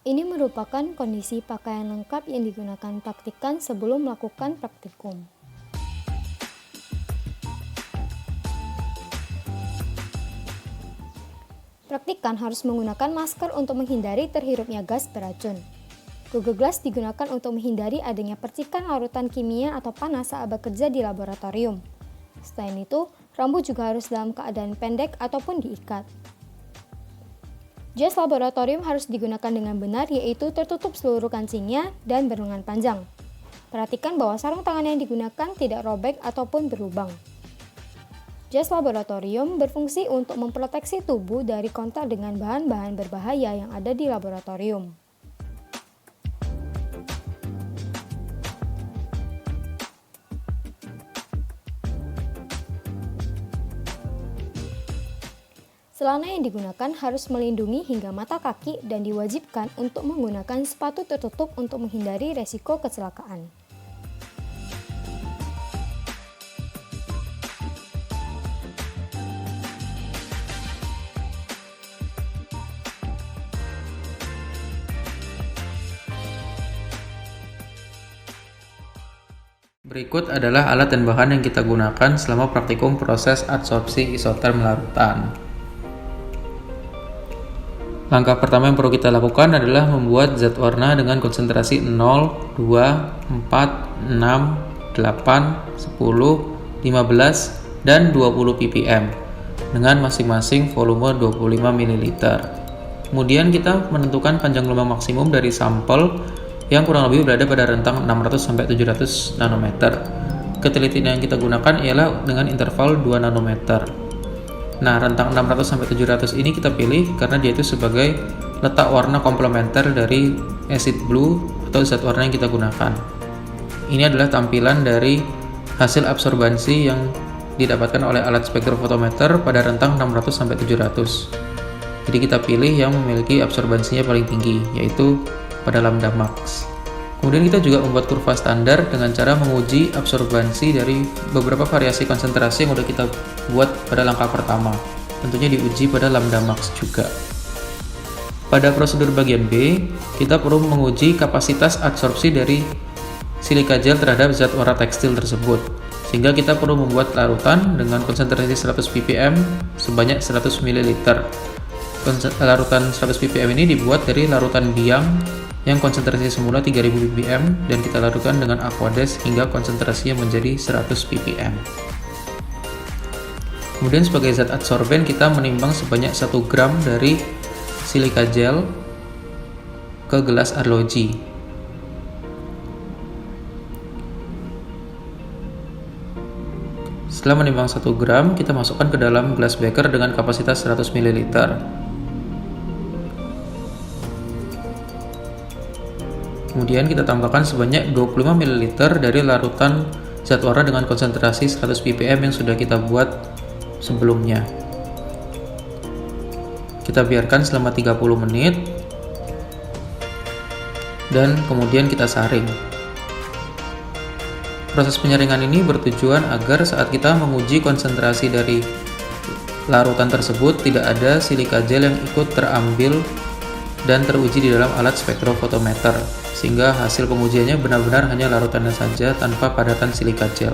Ini merupakan kondisi pakaian lengkap yang digunakan praktikan sebelum melakukan praktikum. Praktikan harus menggunakan masker untuk menghindari terhirupnya gas beracun. Google Glass digunakan untuk menghindari adanya percikan larutan kimia atau panas saat bekerja di laboratorium. Selain itu, rambut juga harus dalam keadaan pendek ataupun diikat. Jas laboratorium harus digunakan dengan benar, yaitu tertutup seluruh kancingnya dan berlengan panjang. Perhatikan bahwa sarung tangan yang digunakan tidak robek ataupun berlubang. Jas laboratorium berfungsi untuk memproteksi tubuh dari kontak dengan bahan-bahan berbahaya yang ada di laboratorium. Celana yang digunakan harus melindungi hingga mata kaki dan diwajibkan untuk menggunakan sepatu tertutup untuk menghindari resiko kecelakaan. Berikut adalah alat dan bahan yang kita gunakan selama praktikum proses adsorpsi isoterm larutan. Langkah pertama yang perlu kita lakukan adalah membuat zat warna dengan konsentrasi 0, 2, 4, 6, 8, 10, 15, dan 20 ppm dengan masing-masing volume 25 ml. Kemudian kita menentukan panjang gelombang maksimum dari sampel yang kurang lebih berada pada rentang 600-700 nanometer. Ketelitian yang kita gunakan ialah dengan interval 2 nanometer. Nah, rentang 600-700 ini kita pilih karena dia itu sebagai letak warna komplementer dari acid blue atau zat warna yang kita gunakan. Ini adalah tampilan dari hasil absorbansi yang didapatkan oleh alat spektrofotometer pada rentang 600-700. Jadi kita pilih yang memiliki absorbansinya paling tinggi, yaitu pada lambda max. Kemudian kita juga membuat kurva standar dengan cara menguji absorbansi dari beberapa variasi konsentrasi yang sudah kita buat pada langkah pertama. Tentunya diuji pada lambda max juga. Pada prosedur bagian B, kita perlu menguji kapasitas absorpsi dari silika gel terhadap zat warna tekstil tersebut. Sehingga kita perlu membuat larutan dengan konsentrasi 100 ppm sebanyak 100 ml. Larutan 100 ppm ini dibuat dari larutan biang yang konsentrasi semula 3000 ppm dan kita larutkan dengan aquades hingga konsentrasinya menjadi 100 ppm. Kemudian sebagai zat adsorben kita menimbang sebanyak 1 gram dari silika gel ke gelas arloji. Setelah menimbang 1 gram, kita masukkan ke dalam gelas beker dengan kapasitas 100 ml. Kemudian kita tambahkan sebanyak 25 ml dari larutan zat warna dengan konsentrasi 100 ppm yang sudah kita buat sebelumnya. Kita biarkan selama 30 menit dan kemudian kita saring. Proses penyaringan ini bertujuan agar saat kita menguji konsentrasi dari larutan tersebut tidak ada silika gel yang ikut terambil dan teruji di dalam alat spektrofotometer, sehingga hasil pengujiannya benar-benar hanya larutannya saja tanpa padatan silika gel.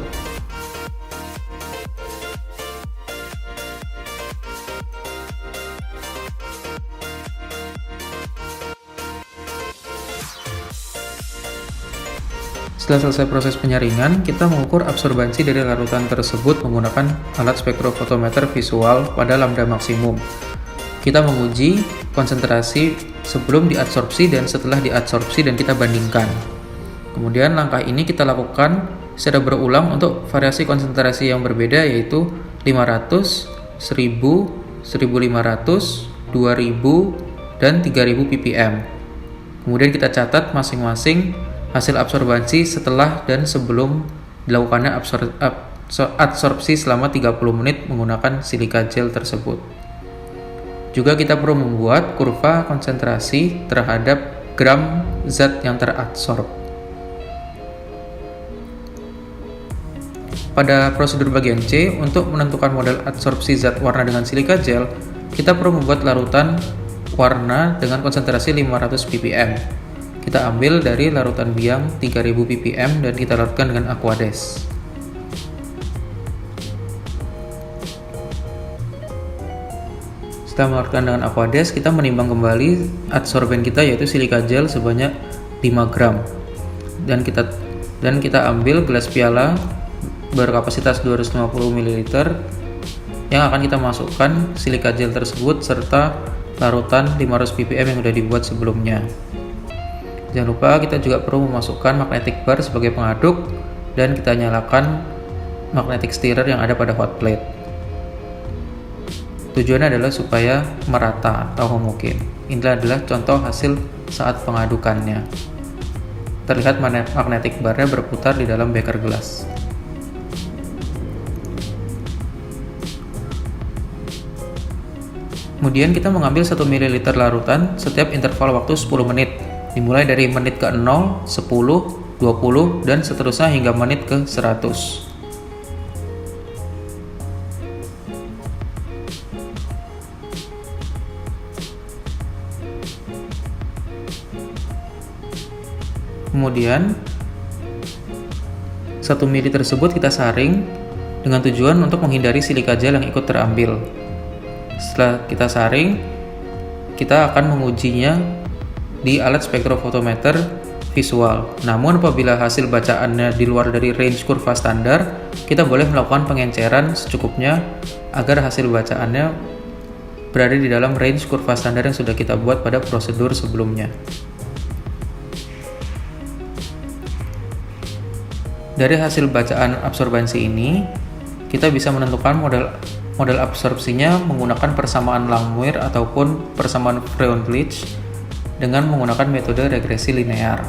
Setelah selesai proses penyaringan, kita mengukur absorbansi dari larutan tersebut menggunakan alat spektrofotometer visual pada lambda maksimum. Kita menguji konsentrasi sebelum diadsorpsi dan setelah diadsorpsi dan kita bandingkan. Kemudian langkah ini kita lakukan secara berulang untuk variasi konsentrasi yang berbeda, yaitu 500, 1000, 1500, 2000, dan 3000 ppm. Kemudian kita catat masing-masing hasil absorbansi setelah dan sebelum dilakukannya adsorpsi selama 30 menit menggunakan silika gel tersebut. Juga kita perlu membuat kurva konsentrasi terhadap gram zat yang teradsorb. Pada prosedur bagian C, untuk menentukan model adsorpsi zat warna dengan silika gel, kita perlu membuat larutan warna dengan konsentrasi 500 ppm. Kita ambil dari larutan biang 3000 ppm dan kita larutkan dengan Aquades. Setelah melarutkan dengan Aquades, kita menimbang kembali adsorben kita yaitu silika gel sebanyak 5 gram. Dan kita ambil gelas piala berkapasitas 250 ml yang akan kita masukkan silika gel tersebut serta larutan 500 ppm yang sudah dibuat sebelumnya. Jangan lupa kita juga perlu memasukkan magnetic bar sebagai pengaduk dan kita nyalakan magnetic stirrer yang ada pada hot plate. Tujuannya adalah supaya merata atau homogen. Ini adalah contoh hasil saat pengadukannya. Terlihat magnetic barnya berputar di dalam beker gelas. Kemudian kita mengambil 1 ml larutan setiap interval waktu 10 menit, dimulai dari menit ke 0, 10, 20, dan seterusnya hingga menit ke 100. Kemudian 1 ml tersebut kita saring dengan tujuan untuk menghindari silika gel yang ikut terambil. Setelah kita saring, kita akan mengujinya di alat spektrofotometer visual. Namun apabila hasil bacaannya di luar dari range kurva standar, kita boleh melakukan pengenceran secukupnya agar hasil bacaannya berada di dalam range kurva standar yang sudah kita buat pada prosedur sebelumnya. Dari hasil bacaan absorbansi ini, kita bisa menentukan model absorpsinya menggunakan persamaan Langmuir ataupun persamaan Freundlich dengan menggunakan metode regresi linear.